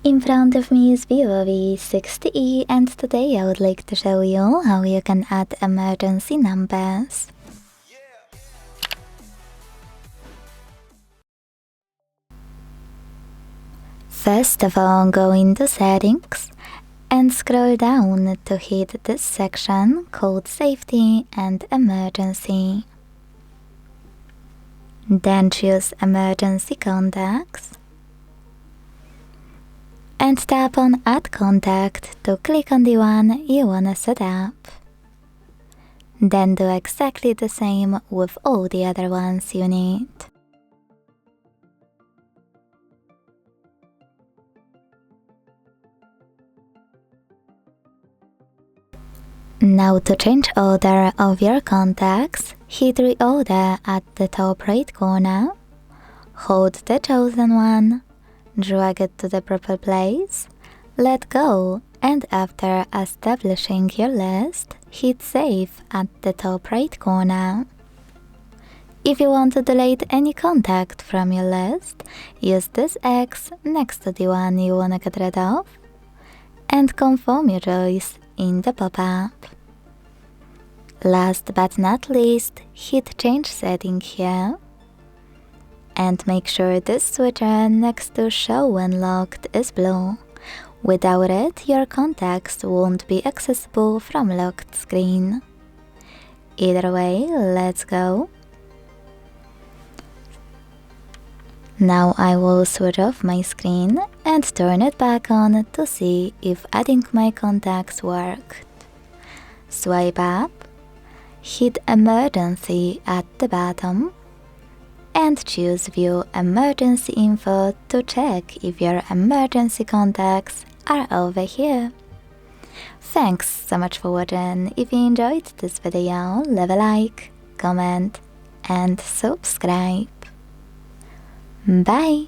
In front of me is VIVO V60E, and today I would like to show you how you can add emergency numbers. First of all, go into Settings and scroll down to hit this section called Safety and Emergency. Then choose Emergency Contacts and tap on Add Contact to click on the one you wanna set up. Then do exactly the same with all the other ones you need. Now to change order of your contacts, hit Reorder at the top right corner, hold the chosen one, drag it to the proper place, let go, and after establishing your list, hit Save at the top right corner. If you want to delete any contact from your list, use this X next to the one you wanna get rid of, and confirm your choice in the pop-up. Last but not least, hit Change Setting here. And make sure this switcher next to Show when locked is blue. Without it, your contacts won't be accessible from locked screen. Either way, let's go. Now I will switch off my screen and turn it back on to see if adding my contacts worked. Swipe up, hit Emergency at the bottom, and choose View Emergency Info to check if your emergency contacts are over here. Thanks so much for watching. If you enjoyed this video, leave a like, comment and subscribe. Bye!